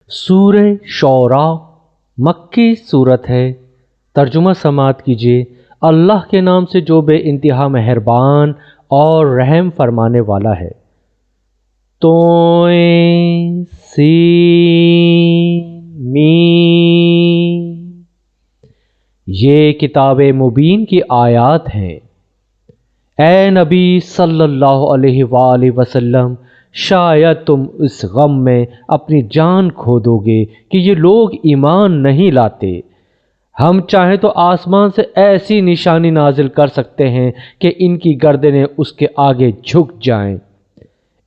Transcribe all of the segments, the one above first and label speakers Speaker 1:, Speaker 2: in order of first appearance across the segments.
Speaker 1: سورہ شعراء مکی صورت ہے۔ ترجمہ سماعت کیجیے۔ اللہ کے نام سے جو بے انتہا مہربان اور رحم فرمانے والا ہے۔ توئیں سین میم، یہ کتاب مبین کی آیات ہیں۔ اے نبی صلی اللہ علیہ وآلہ وسلم، شاید تم اس غم میں اپنی جان کھو دو گے کہ یہ لوگ ایمان نہیں لاتے۔ ہم چاہیں تو آسمان سے ایسی نشانی نازل کر سکتے ہیں کہ ان کی گردنیں اس کے آگے جھک جائیں۔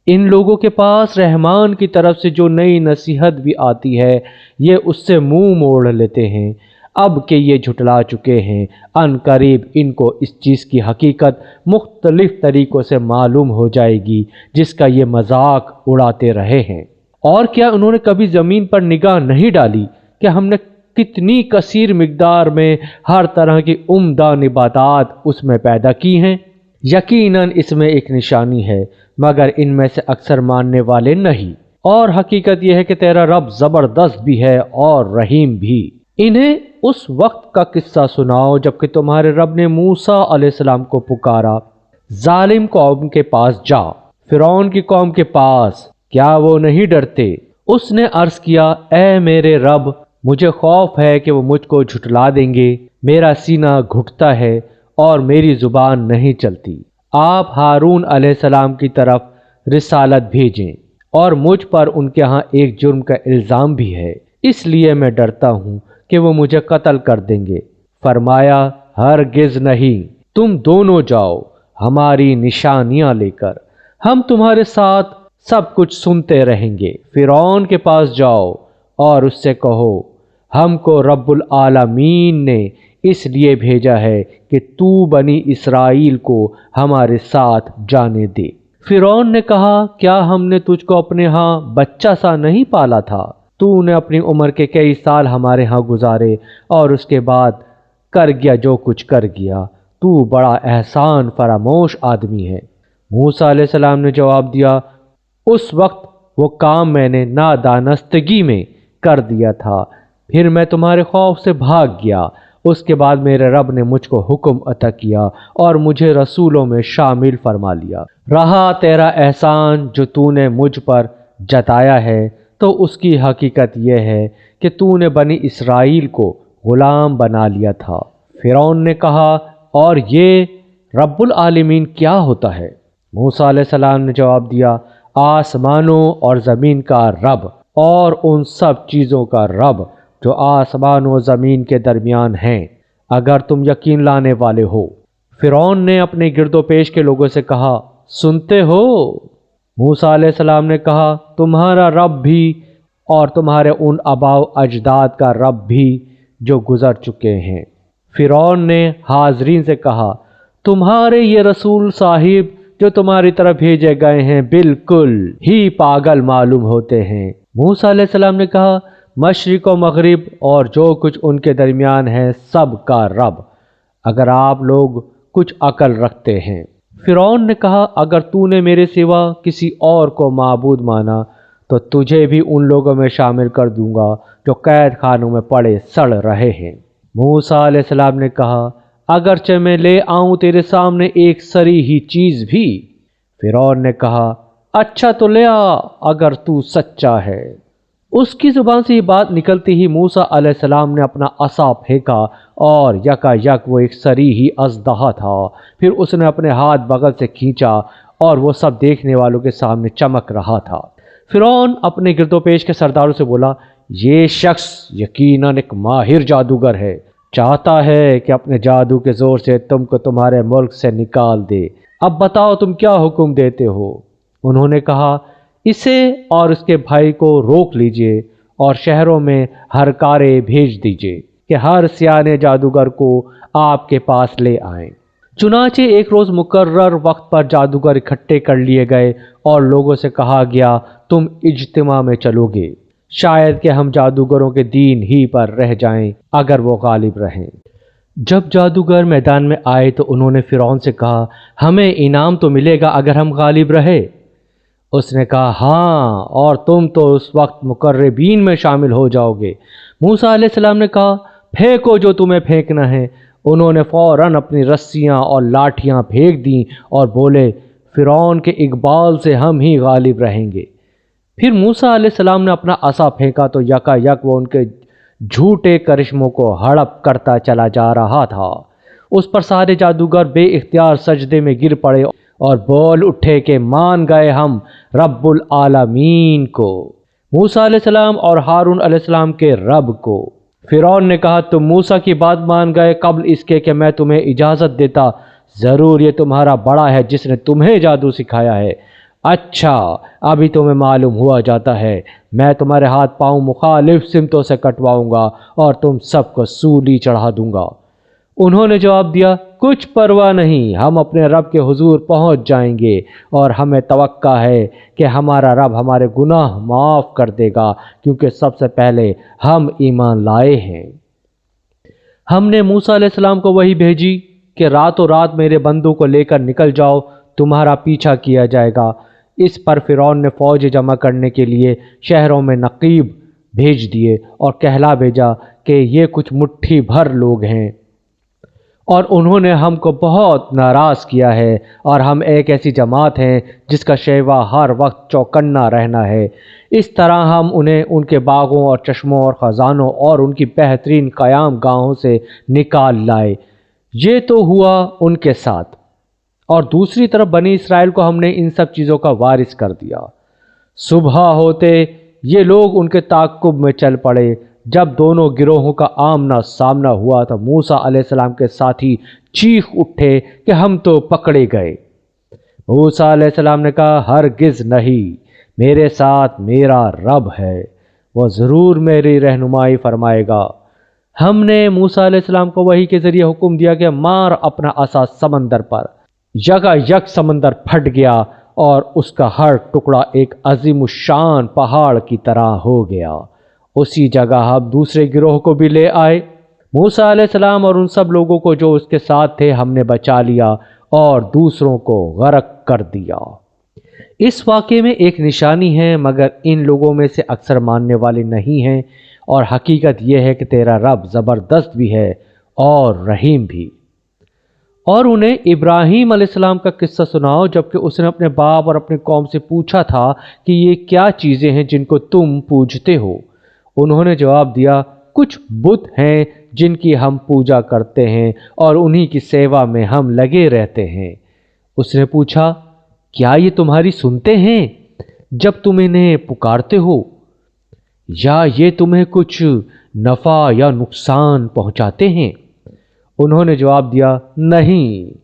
Speaker 1: ان لوگوں کے پاس رحمان کی طرف سے جو نئی نصیحت بھی آتی ہے، یہ اس سے منہ موڑ لیتے ہیں۔ اب کہ یہ جھٹلا چکے ہیں، ان قریب ان کو اس چیز کی حقیقت مختلف طریقوں سے معلوم ہو جائے گی جس کا یہ مذاق اڑاتے رہے ہیں۔ اور کیا انہوں نے کبھی زمین پر نگاہ نہیں ڈالی کہ ہم نے کتنی کثیر مقدار میں ہر طرح کی عمدہ نباتات اس میں پیدا کی ہیں؟ یقیناً اس میں ایک نشانی ہے، مگر ان میں سے اکثر ماننے والے نہیں۔ اور حقیقت یہ ہے کہ تیرا رب زبردست بھی ہے اور رحیم بھی۔ انہیں اس وقت کا قصہ سناؤ جب کہ تمہارے رب نے موسیٰ علیہ السلام کو پکارا، ظالم قوم کے پاس جا، فرعون کی قوم کے پاس، کیا وہ نہیں ڈرتے؟ اس نے عرض کیا، اے میرے رب، مجھے خوف ہے کہ وہ مجھ کو جھٹلا دیں گے، میرا سینہ گھٹتا ہے اور میری زبان نہیں چلتی۔ آپ ہارون علیہ السلام کی طرف رسالت بھیجیں، اور مجھ پر ان کے ہاں ایک جرم کا الزام بھی ہے، اس لیے میں ڈرتا ہوں کہ وہ مجھے قتل کر دیں گے۔ فرمایا، ہرگز نہیں، تم دونوں جاؤ ہماری نشانیاں لے کر، ہم تمہارے ساتھ سب کچھ سنتے رہیں گے۔ فرعون کے پاس جاؤ اور اس سے کہو، ہم کو رب العالمین نے اس لیے بھیجا ہے کہ تو بنی اسرائیل کو ہمارے ساتھ جانے دے۔ فرعون نے کہا، کیا ہم نے تجھ کو اپنے ہاں بچہ سا نہیں پالا تھا؟ تو نے اپنی عمر کے کئی سال ہمارے ہاں گزارے اور اس کے بعد کر گیا جو کچھ کر گیا۔ تو بڑا احسان فراموش آدمی ہے۔ موسیٰ علیہ السلام نے جواب دیا، اس وقت وہ کام میں نے نادانستگی میں کر دیا تھا، پھر میں تمہارے خوف سے بھاگ گیا۔ اس کے بعد میرے رب نے مجھ کو حکم عطا کیا اور مجھے رسولوں میں شامل فرما لیا۔ رہا تیرا احسان جو تو نے مجھ پر جتایا ہے، تو اس کی حقیقت یہ ہے کہ تو نے بنی اسرائیل کو غلام بنا لیا تھا۔ فرعون نے کہا، اور یہ رب العالمین کیا ہوتا ہے؟ موسیٰ علیہ السلام نے جواب دیا، آسمانوں اور زمین کا رب اور ان سب چیزوں کا رب جو آسمان و زمین کے درمیان ہیں، اگر تم یقین لانے والے ہو۔ فرعون نے اپنے گرد و پیش کے لوگوں سے کہا، سنتے ہو؟ موسیٰ علیہ السلام نے کہا، تمہارا رب بھی اور تمہارے ان آباء و اجداد کا رب بھی جو گزر چکے ہیں۔ فرعون نے حاضرین سے کہا، تمہارے یہ رسول صاحب جو تمہاری طرف بھیجے گئے ہیں بالکل ہی پاگل معلوم ہوتے ہیں۔ موسیٰ علیہ السلام نے کہا، مشرق و مغرب اور جو کچھ ان کے درمیان ہے سب کا رب، اگر آپ لوگ کچھ عقل رکھتے ہیں۔ فرعون نے کہا، اگر تو نے میرے سوا کسی اور کو معبود مانا تو تجھے بھی ان لوگوں میں شامل کر دوں گا جو قید خانوں میں پڑے سڑ رہے ہیں۔ موسیٰ علیہ السلام نے کہا، اگرچہ میں لے آؤں تیرے سامنے ایک سری ہی چیز بھی۔ فرعون نے کہا، اچھا تو لے آ اگر تو سچا ہے۔ اس کی زبان سے یہ بات نکلتی ہی موسیٰ علیہ السلام نے اپنا عصا پھینکا اور یکا یک وہ ایک سری ہی اژدہا تھا۔ پھر اس نے اپنے ہاتھ بغل سے کھینچا اور وہ سب دیکھنے والوں کے سامنے چمک رہا تھا۔ فرعون اپنے گرد و پیش کے سرداروں سے بولا، یہ شخص یقیناً ایک ماہر جادوگر ہے، چاہتا ہے کہ اپنے جادو کے زور سے تم کو تمہارے ملک سے نکال دے۔ اب بتاؤ تم کیا حکم دیتے ہو؟ انہوں نے کہا، اسے اور اس کے بھائی کو روک لیجئے اور شہروں میں ہر کارے بھیج دیجئے کہ ہر سیانے جادوگر کو آپ کے پاس لے آئیں۔ چنانچہ ایک روز مقرر وقت پر جادوگر اکٹھے کر لیے گئے اور لوگوں سے کہا گیا، تم اجتماع میں چلو گے، شاید کہ ہم جادوگروں کے دین ہی پر رہ جائیں اگر وہ غالب رہیں۔ جب جادوگر میدان میں آئے تو انہوں نے فرعون سے کہا، ہمیں انعام تو ملے گا اگر ہم غالب رہے۔ اس نے کہا ہاں، اور تم تو اس وقت مقربین میں شامل ہو جاؤ گے۔ موسیٰ علیہ السلام نے کہا پھینکو جو تمہیں پھینکنا ہے۔ انہوں نے فوراً اپنی رسیاں اور لاٹھیاں پھینک دیں اور بولے فرعون کے اقبال سے ہم ہی غالب رہیں گے۔ پھر موسیٰ علیہ السلام نے اپنا عصا پھینکا تو یکا یک وہ ان کے جھوٹے کرشموں کو ہڑپ کرتا چلا جا رہا تھا۔ اس پر سارے جادوگر بے اختیار سجدے میں گر پڑے اور بول اٹھے کہ مان گئے ہم رب العالمین کو، موسیٰ علیہ السلام اور ہارون علیہ السلام کے رب کو۔ فرعون نے کہا تم موسیٰ کی بات مان گئے قبل اس کے کہ میں تمہیں اجازت دیتا، ضرور یہ تمہارا بڑا ہے جس نے تمہیں جادو سکھایا ہے۔ اچھا، ابھی تمہیں معلوم ہوا جاتا ہے، میں تمہارے ہاتھ پاؤں مخالف سمتوں سے کٹواؤں گا اور تم سب کو سولی چڑھا دوں گا۔ انہوں نے جواب دیا کچھ پرواہ نہیں، ہم اپنے رب کے حضور پہنچ جائیں گے اور ہمیں توقع ہے کہ ہمارا رب ہمارے گناہ معاف کر دے گا، کیونکہ سب سے پہلے ہم ایمان لائے ہیں۔ ہم نے موسیٰ علیہ السلام کو وحی بھیجی کہ راتوں رات میرے بندوں کو لے کر نکل جاؤ، تمہارا پیچھا کیا جائے گا۔ اس پر فرعون نے فوج جمع کرنے کے لیے شہروں میں نقیب بھیج دیے اور کہلا بھیجا کہ یہ کچھ مٹھی بھر لوگ ہیں اور انہوں نے ہم کو بہت ناراض کیا ہے، اور ہم ایک ایسی جماعت ہیں جس کا شیوا ہر وقت چوکنا رہنا ہے۔ اس طرح ہم انہیں ان کے باغوں اور چشموں اور خزانوں اور ان کی بہترین قیام گاہوں سے نکال لائے۔ یہ تو ہوا ان کے ساتھ، اور دوسری طرف بنی اسرائیل کو ہم نے ان سب چیزوں کا وارث کر دیا۔ صبح ہوتے یہ لوگ ان کے تعاقب میں چل پڑے۔ جب دونوں گروہوں کا آمنا سامنا ہوا تو موسیٰ علیہ السلام کے ساتھی چیخ اٹھے کہ ہم تو پکڑے گئے۔ موسیٰ علیہ السلام نے کہا ہرگز نہیں، میرے ساتھ میرا رب ہے، وہ ضرور میری رہنمائی فرمائے گا۔ ہم نے موسیٰ علیہ السلام کو وحی کے ذریعے حکم دیا کہ مار اپنا عصا سمندر پر، یکا یک سمندر پھٹ گیا اور اس کا ہر ٹکڑا ایک عظیم الشان پہاڑ کی طرح ہو گیا۔ اسی جگہ ہم دوسرے گروہ کو بھی لے آئے۔ موسیٰ علیہ السلام اور ان سب لوگوں کو جو اس کے ساتھ تھے ہم نے بچا لیا اور دوسروں کو غرق کر دیا۔ اس واقعے میں ایک نشانی ہے، مگر ان لوگوں میں سے اکثر ماننے والے نہیں ہیں، اور حقیقت یہ ہے کہ تیرا رب زبردست بھی ہے اور رحیم بھی۔ اور انہیں ابراہیم علیہ السلام کا قصہ سناؤ جبکہ اس نے اپنے باپ اور اپنی قوم سے پوچھا تھا کہ یہ کیا چیزیں ہیں جن کو تم پوجتے ہو؟ انہوں نے جواب دیا کچھ بت ہیں جن کی ہم پوجا کرتے ہیں اور انہی کی سیوا میں ہم لگے رہتے ہیں۔ اس نے پوچھا کیا یہ تمہاری سنتے ہیں جب تم انہیں پکارتے ہو، یا یہ تمہیں کچھ نفع یا نقصان پہنچاتے ہیں؟ انہوں نے جواب دیا نہیں،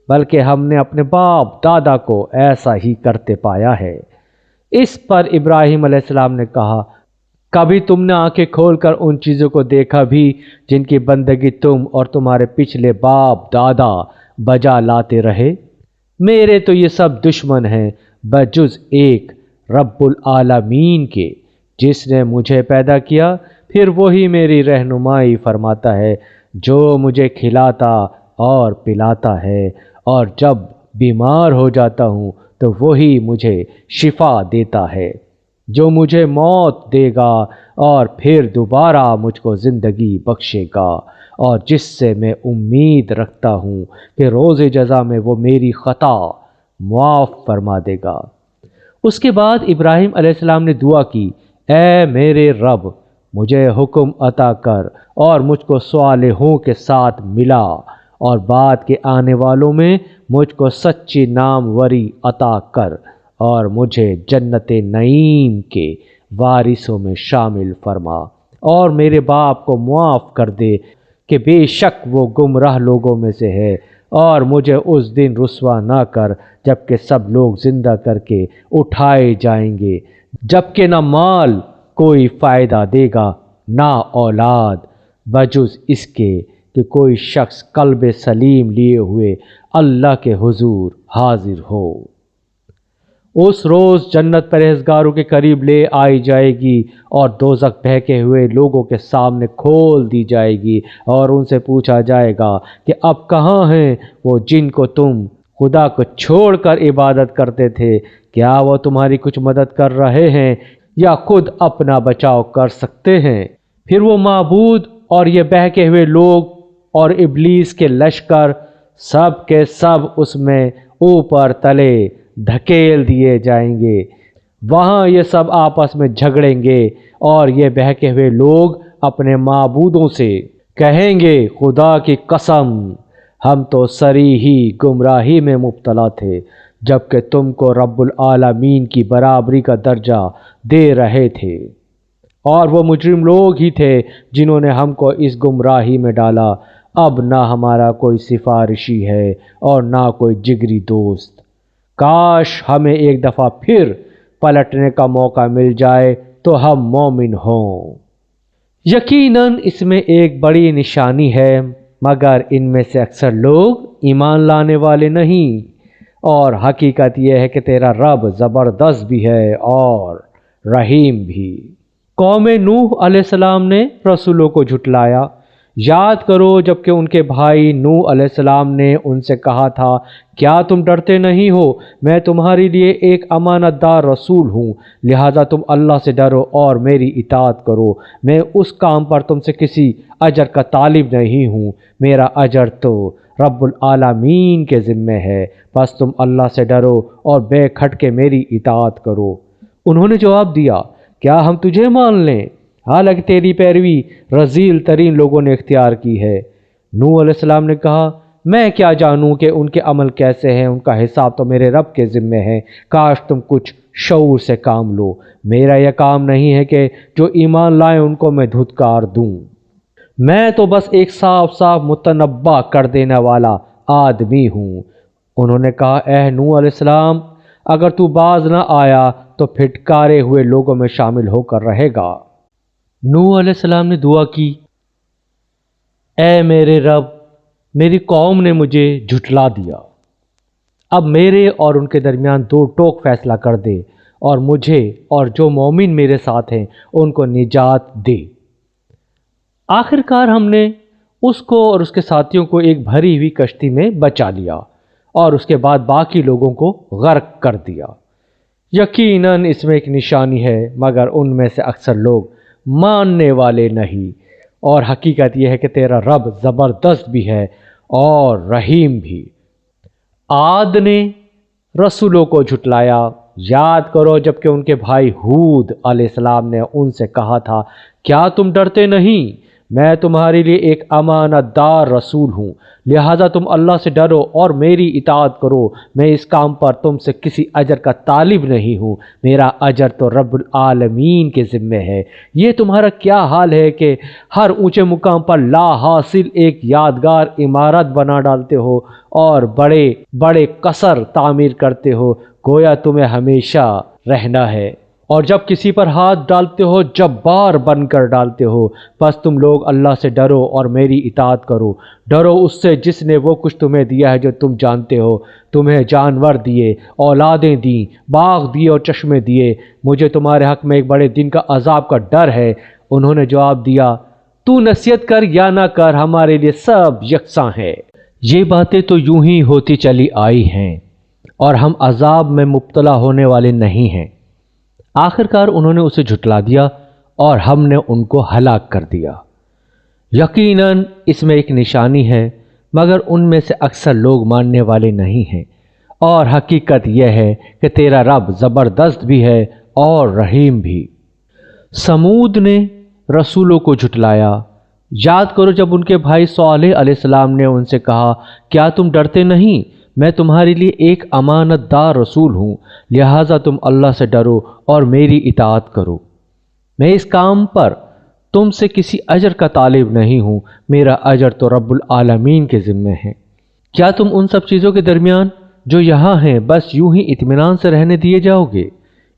Speaker 1: بلکہ ہم نے اپنے باپ دادا کو ایسا ہی کرتے پایا ہے۔ اس پر ابراہیم علیہ السلام نے کہا کبھی تم نے آنکھیں کھول کر ان چیزوں کو دیکھا بھی جن کی بندگی تم اور تمہارے پچھلے باپ دادا بجا لاتے رہے؟ میرے تو یہ سب دشمن ہیں بجز ایک رب العالمین کے، جس نے مجھے پیدا کیا، پھر وہی میری رہنمائی فرماتا ہے، جو مجھے کھلاتا اور پلاتا ہے، اور جب بیمار ہو جاتا ہوں تو وہی مجھے شفا دیتا ہے، جو مجھے موت دے گا اور پھر دوبارہ مجھ کو زندگی بخشے گا، اور جس سے میں امید رکھتا ہوں کہ روز جزا میں وہ میری خطا معاف فرما دے گا۔ اس کے بعد ابراہیم علیہ السلام نے دعا کی اے میرے رب، مجھے حکم عطا کر اور مجھ کو صالحوں کے ساتھ ملا، اور بعد کے آنے والوں میں مجھ کو سچی ناموری عطا کر، اور مجھے جنت نعیم کے وارثوں میں شامل فرما، اور میرے باپ کو معاف کر دے کہ بے شک وہ گمراہ لوگوں میں سے ہے، اور مجھے اس دن رسوا نہ کر جبکہ سب لوگ زندہ کر کے اٹھائے جائیں گے، جبکہ نہ مال کوئی فائدہ دے گا نہ اولاد، بجز اس کے کہ کوئی شخص قلب سلیم لیے ہوئے اللہ کے حضور حاضر ہو۔ اس روز جنت پرہیزگاروں کے قریب لے آئی جائے گی اور دوزخ بہکے ہوئے لوگوں کے سامنے کھول دی جائے گی، اور ان سے پوچھا جائے گا کہ اب کہاں ہیں وہ جن کو تم خدا کو چھوڑ کر عبادت کرتے تھے، کیا وہ تمہاری کچھ مدد کر رہے ہیں یا خود اپنا بچاؤ کر سکتے ہیں؟ پھر وہ معبود اور یہ بہکے ہوئے لوگ اور ابلیس کے لشکر سب کے سب اس میں اوپر تلے دھکیل دیے جائیں گے۔ وہاں یہ سب آپس میں جھگڑیں گے اور یہ بہکے ہوئے لوگ اپنے معبودوں سے کہیں گے، خدا کی قسم ہم تو سری ہی گمراہی میں مبتلا تھے جبکہ تم کو رب العالمین کی برابری کا درجہ دے رہے تھے، اور وہ مجرم لوگ ہی تھے جنہوں نے ہم کو اس گمراہی میں ڈالا۔ اب نہ ہمارا کوئی سفارشی ہے اور نہ کوئی جگری دوست۔ کاش ہمیں ایک دفعہ پھر پلٹنے کا موقع مل جائے تو ہم مومن ہوں۔ یقیناً اس میں ایک بڑی نشانی ہے، مگر ان میں سے اکثر لوگ ایمان لانے والے نہیں، اور حقیقت یہ ہے کہ تیرا رب زبردست بھی ہے اور رحیم بھی۔ قوم نوح علیہ السلام نے رسولوں کو جھٹلایا۔ یاد کرو جب کہ ان کے بھائی نوح علیہ السلام نے ان سے کہا تھا، کیا تم ڈرتے نہیں ہو؟ میں تمہارے لیے ایک امانت دار رسول ہوں، لہذا تم اللہ سے ڈرو اور میری اطاعت کرو۔ میں اس کام پر تم سے کسی اجر کا طالب نہیں ہوں، میرا اجر تو رب العالمین کے ذمہ ہے، بس تم اللہ سے ڈرو اور بے کھٹکے میری اطاعت کرو۔ انہوں نے جواب دیا، کیا ہم تجھے مان لیں حالانکہ تیری پیروی رذیل ترین لوگوں نے اختیار کی ہے؟ نوح علیہ السلام نے کہا، میں کیا جانوں کہ ان کے عمل کیسے ہیں، ان کا حساب تو میرے رب کے ذمہ ہے۔ کاش تم کچھ شعور سے کام لو، میرا یہ کام نہیں ہے کہ جو ایمان لائیں ان کو میں دھتکار دوں۔ میں تو بس ایک صاف صاف متنبہ کر دینے والا آدمی ہوں۔ انہوں نے کہا، اے نوح علیہ السلام، اگر تو باز نہ آیا تو پھٹکارے ہوئے لوگوں میں شامل ہو کر رہے گا۔ نوح علیہ السلام نے دعا کی، اے میرے رب، میری قوم نے مجھے جھٹلا دیا، اب میرے اور ان کے درمیان دو ٹوک فیصلہ کر دے اور مجھے اور جو مومن میرے ساتھ ہیں ان کو نجات دے۔ آخر کار ہم نے اس کو اور اس کے ساتھیوں کو ایک بھری ہوئی کشتی میں بچا لیا اور اس کے بعد باقی لوگوں کو غرق کر دیا۔ یقیناً اس میں ایک نشانی ہے، مگر ان میں سے اکثر لوگ ماننے والے نہیں، اور حقیقت یہ ہے کہ تیرا رب زبردست بھی ہے اور رحیم بھی۔ عاد نے رسولوں کو جھٹلایا۔ یاد کرو جب کہ ان کے بھائی ہود علیہ السلام نے ان سے کہا تھا، کیا تم ڈرتے نہیں؟ میں تمہارے لیے ایک امانت دار رسول ہوں، لہذا تم اللہ سے ڈرو اور میری اطاعت کرو۔ میں اس کام پر تم سے کسی اجر کا طالب نہیں ہوں، میرا اجر تو رب العالمین کے ذمہ ہے۔ یہ تمہارا کیا حال ہے کہ ہر اونچے مقام پر لا حاصل ایک یادگار عمارت بنا ڈالتے ہو اور بڑے بڑے قصر تعمیر کرتے ہو، گویا تمہیں ہمیشہ رہنا ہے، اور جب کسی پر ہاتھ ڈالتے ہو جبار بن کر ڈالتے ہو۔ بس تم لوگ اللہ سے ڈرو اور میری اطاعت کرو، ڈرو اس سے جس نے وہ کچھ تمہیں دیا ہے جو تم جانتے ہو، تمہیں جانور دیے، اولادیں دیں، باغ دیے اور چشمے دیے۔ مجھے تمہارے حق میں ایک بڑے دن کا عذاب کا ڈر ہے۔ انہوں نے جواب دیا، تو نصیحت کر یا نہ کر، ہمارے لیے سب یکساں ہے۔ یہ باتیں تو یوں ہی ہوتی چلی آئی ہیں اور ہم عذاب میں مبتلا ہونے والے نہیں ہیں۔ آخر کار انہوں نے اسے جھٹلا دیا اور ہم نے ان کو ہلاک کر دیا۔ یقیناً اس میں ایک نشانی ہے، مگر ان میں سے اکثر لوگ ماننے والے نہیں ہیں، اور حقیقت یہ ہے کہ تیرا رب زبردست بھی ہے اور رحیم بھی۔ سمود نے رسولوں کو جھٹلایا۔ یاد کرو جب ان کے بھائی صالح علیہ السلام نے ان سے کہا، کیا تم ڈرتے نہیں؟ میں تمہارے لیے ایک امانت دار رسول ہوں، لہٰذا تم اللہ سے ڈرو اور میری اطاعت کرو۔ میں اس کام پر تم سے کسی اجر کا طالب نہیں ہوں، میرا اجر تو رب العالمین کے ذمہ ہے۔ کیا تم ان سب چیزوں کے درمیان جو یہاں ہیں بس یوں ہی اطمینان سے رہنے دیے جاؤ گے؟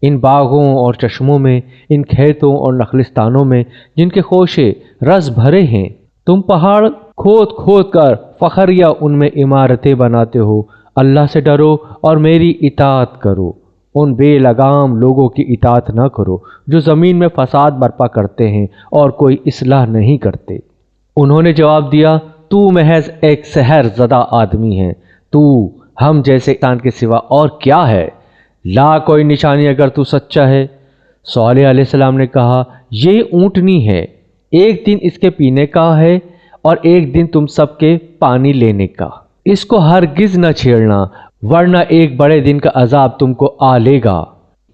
Speaker 1: ان باغوں اور چشموں میں، ان کھیتوں اور نخلستانوں میں جن کے خوشے رس بھرے ہیں، تم پہاڑ کھود کھود کر فخریہ ان میں عمارتیں بناتے ہو۔ اللہ سے ڈرو اور میری اطاعت کرو، ان بے لگام لوگوں کی اطاعت نہ کرو جو زمین میں فساد برپا کرتے ہیں اور کوئی اصلاح نہیں کرتے۔ انہوں نے جواب دیا، تو محض ایک سحر زدہ آدمی ہے، تو ہم جیسے انسان کے سوا اور کیا ہے؟ لا کوئی نشانی اگر تو سچا ہے۔ صالح علیہ السلام نے کہا، یہ اونٹنی ہے، ایک دن اس کے پینے کا ہے اور ایک دن تم سب کے پانی لینے کا، اس کو ہرگز نہ چھیڑنا ورنہ ایک بڑے دن کا عذاب تم کو آ لے گا۔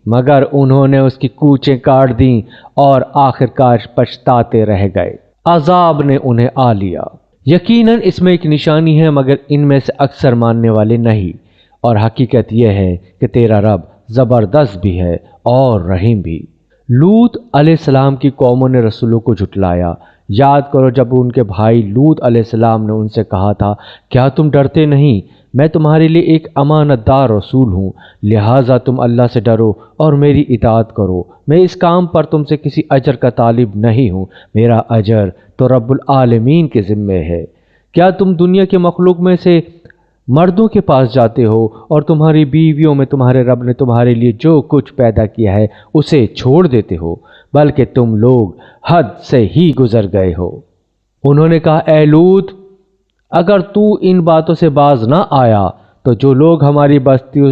Speaker 1: مگر انہوں نے اس کی کوچیں کاٹ دیں اور آخرکار پچھتاتے رہ گئے، عذاب نے انہیں آ لیا۔ یقیناً اس میں ایک نشانی ہے مگر ان میں سے اکثر ماننے والے نہیں، اور حقیقت یہ ہے کہ تیرا رب زبردست بھی ہے اور رحیم بھی۔ لوط علیہ السلام کی قوموں نے رسولوں کو جھٹلایا۔ یاد کرو جب ان کے بھائی لوط علیہ السلام نے ان سے کہا تھا، کیا تم ڈرتے نہیں؟ میں تمہارے لیے ایک امانت دار رسول ہوں، لہٰذا تم اللہ سے ڈرو اور میری اطاعت کرو۔ میں اس کام پر تم سے کسی اجر کا طالب نہیں ہوں، میرا اجر تو رب العالمین کے ذمے ہے۔ کیا تم دنیا کے مخلوق میں سے مردوں کے پاس جاتے ہو اور تمہاری بیویوں میں تمہارے رب نے تمہارے لیے جو کچھ پیدا کیا ہے اسے چھوڑ دیتے ہو؟ بلکہ تم لوگ حد سے ہی گزر گئے ہو۔ انہوں نے کہا، اے لوط، اگر تو ان باتوں سے باز نہ آیا تو جو لوگ ہماری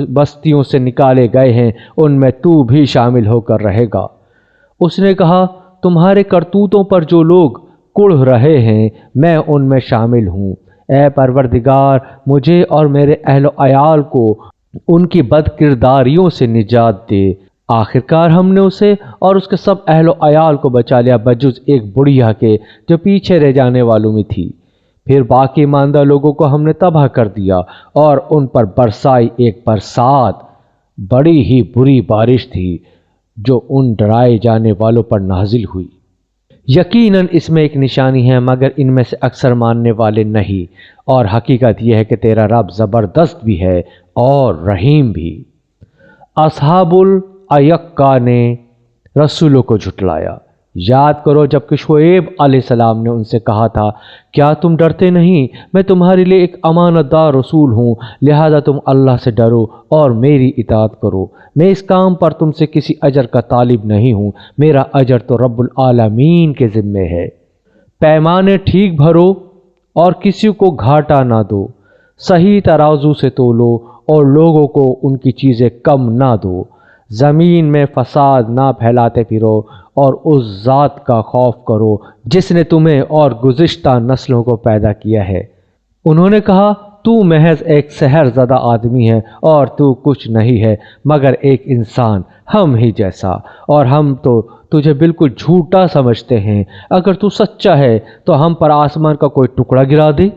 Speaker 1: بستیوں سے نکالے گئے ہیں ان میں تو بھی شامل ہو کر رہے گا۔ اس نے کہا، تمہارے کرتوتوں پر جو لوگ کڑھ رہے ہیں میں ان میں شامل ہوں۔ اے پروردگار، مجھے اور میرے اہل و عیال کو ان کی بد کرداریوں سے نجات دے۔ آخرکار ہم نے اسے اور اس کے سب اہل و عیال کو بچا لیا بجز ایک بڑھیا کے جو پیچھے رہ جانے والوں میں تھی۔ پھر باقی ماندہ لوگوں کو ہم نے تباہ کر دیا اور ان پر برسائی ایک برسات، بڑی ہی بری بارش تھی جو ان ڈرائے جانے والوں پر نازل ہوئی۔ یقیناً اس میں ایک نشانی ہے مگر ان میں سے اکثر ماننے والے نہیں، اور حقیقت یہ ہے کہ تیرا رب زبردست بھی ہے اور رحیم بھی۔ اصحاب الایکہ نے رسولوں کو جھٹلایا۔ یاد کرو جب کہ شعیب علیہ السلام نے ان سے کہا تھا، کیا تم ڈرتے نہیں؟ میں تمہارے لیے ایک امانت دار رسول ہوں، لہذا تم اللہ سے ڈرو اور میری اطاعت کرو۔ میں اس کام پر تم سے کسی اجر کا طالب نہیں ہوں، میرا اجر تو رب العالمین کے ذمے ہے۔ پیمانے ٹھیک بھرو اور کسی کو گھاٹا نہ دو، صحیح ترازو سے تولو اور لوگوں کو ان کی چیزیں کم نہ دو۔ زمین میں فساد نہ پھیلاتے پھرو اور اس ذات کا خوف کرو جس نے تمہیں اور گزشتہ نسلوں کو پیدا کیا ہے۔ انہوں نے کہا، تو محض ایک سحر زدہ آدمی ہے اور تو کچھ نہیں ہے مگر ایک انسان ہم ہی جیسا، اور ہم تو تجھے بالکل جھوٹا سمجھتے ہیں۔ اگر تو سچا ہے تو ہم پر آسمان کا کوئی ٹکڑا گرا دے۔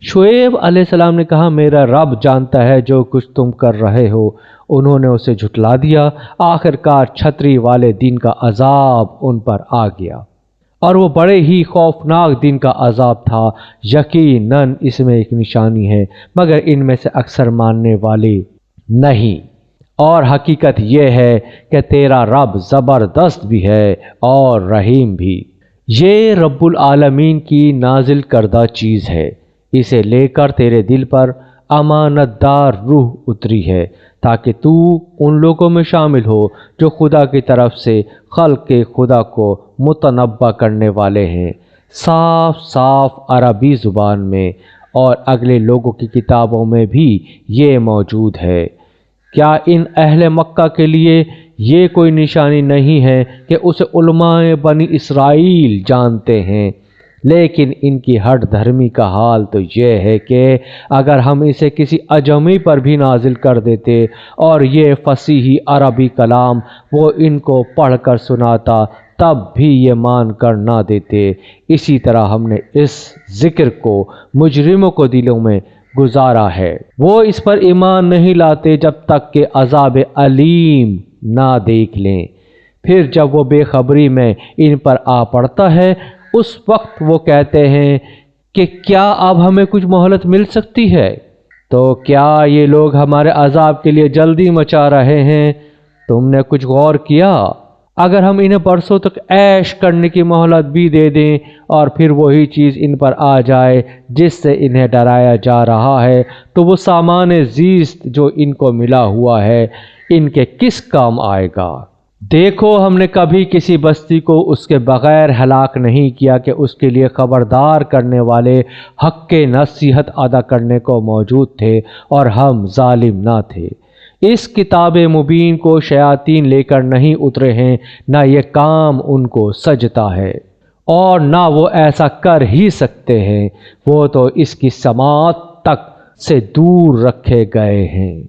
Speaker 1: شعیب علیہ السلام نے کہا، میرا رب جانتا ہے جو کچھ تم کر رہے ہو۔ انہوں نے اسے جھٹلا دیا۔ آخرکار چھتری والے دن کا عذاب ان پر آ گیا، اور وہ بڑے ہی خوفناک دن کا عذاب تھا۔ یقیناً اس میں ایک نشانی ہے مگر ان میں سے اکثر ماننے والے نہیں، اور حقیقت یہ ہے کہ تیرا رب زبردست بھی ہے اور رحیم بھی۔ یہ رب العالمین کی نازل کردہ چیز ہے، اسے لے کر تیرے دل پر امانت دار روح اتری ہے تاکہ تو ان لوگوں میں شامل ہو جو خدا کی طرف سے خلق خدا کو متنبع کرنے والے ہیں، صاف صاف عربی زبان میں، اور اگلے لوگوں کی کتابوں میں بھی یہ موجود ہے۔ کیا ان اہل مکہ کے لیے یہ کوئی نشانی نہیں ہے کہ اسے علماء بنی اسرائیل جانتے ہیں؟ لیکن ان کی ہٹ دھرمی کا حال تو یہ ہے کہ اگر ہم اسے کسی اجمی پر بھی نازل کر دیتے اور یہ فصیح عربی کلام وہ ان کو پڑھ کر سناتا تب بھی یہ مان کر نہ دیتے۔ اسی طرح ہم نے اس ذکر کو مجرموں کو دلوں میں گزارا ہے، وہ اس پر ایمان نہیں لاتے جب تک کہ عذاب علیم نہ دیکھ لیں۔ پھر جب وہ بے خبری میں ان پر آ پڑتا ہے اس وقت وہ کہتے ہیں کہ کیا اب ہمیں کچھ مہلت مل سکتی ہے؟ تو کیا یہ لوگ ہمارے عذاب کے لیے جلدی مچا رہے ہیں؟ تم نے کچھ غور کیا؟ اگر ہم انہیں برسوں تک عیش کرنے کی مہلت بھی دے دیں اور پھر وہی چیز ان پر آ جائے جس سے انہیں ڈرایا جا رہا ہے تو وہ سامان زیست جو ان کو ملا ہوا ہے ان کے کس کام آئے گا؟ دیکھو ہم نے کبھی کسی بستی کو اس کے بغیر ہلاک نہیں کیا کہ اس کے لیے خبردار کرنے والے حق کے نصیحت ادا کرنے کو موجود تھے اور ہم ظالم نہ تھے۔ اس کتاب مبین کو شیاطین لے کر نہیں اترے ہیں، نہ یہ کام ان کو سجتا ہے اور نہ وہ ایسا کر ہی سکتے ہیں، وہ تو اس کی سماعت تک سے دور رکھے گئے ہیں۔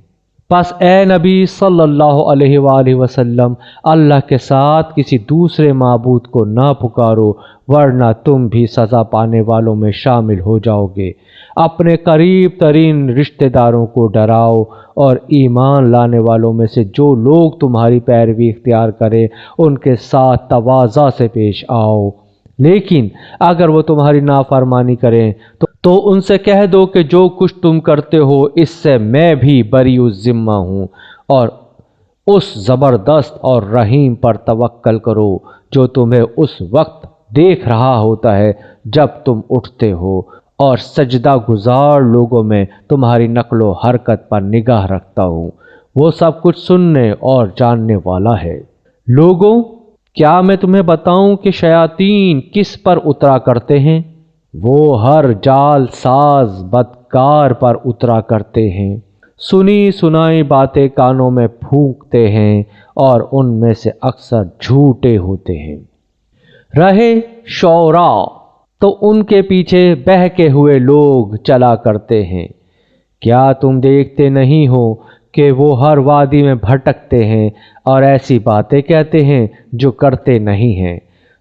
Speaker 1: پس اے نبی صلی اللہ علیہ وآلہ وسلم، اللہ کے ساتھ کسی دوسرے معبود کو نہ پکارو، ورنہ تم بھی سزا پانے والوں میں شامل ہو جاؤ گے۔ اپنے قریب ترین رشتہ داروں کو ڈراؤ اور ایمان لانے والوں میں سے جو لوگ تمہاری پیروی اختیار کریں ان کے ساتھ تواضع سے پیش آؤ، لیکن اگر وہ تمہاری نافرمانی کریں تو ان سے کہہ دو کہ جو کچھ تم کرتے ہو اس سے میں بھی بری الذمہ ہوں، اور اس زبردست اور رحیم پر توکل کرو جو تمہیں اس وقت دیکھ رہا ہوتا ہے جب تم اٹھتے ہو، اور سجدہ گزار لوگوں میں تمہاری نقل و حرکت پر نگاہ رکھتا ہوں، وہ سب کچھ سننے اور جاننے والا ہے۔ لوگوں، کیا میں تمہیں بتاؤں کہ شیاطین کس پر اترا کرتے ہیں؟ وہ ہر جال ساز بدکار پر اترا کرتے ہیں۔ سنی سنائی باتیں کانوں میں پھونکتے ہیں اور ان میں سے اکثر جھوٹے ہوتے ہیں۔ رہے شعراء تو ان کے پیچھے بہکے ہوئے لوگ چلا کرتے ہیں۔ کیا تم دیکھتے نہیں ہو کہ وہ ہر وادی میں بھٹکتے ہیں اور ایسی باتیں کہتے ہیں جو کرتے نہیں ہیں،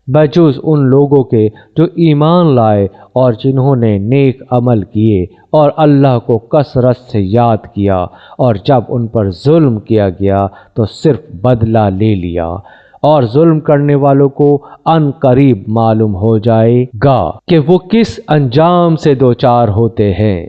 Speaker 1: بجز ان لوگوں کے جو ایمان لائے اور جنہوں نے نیک عمل کیے اور اللہ کو کثرت سے یاد کیا، اور جب ان پر ظلم کیا گیا تو صرف بدلہ لے لیا، اور ظلم کرنے والوں کو ان قریب معلوم ہو جائے گا کہ وہ کس انجام سے دوچار ہوتے ہیں۔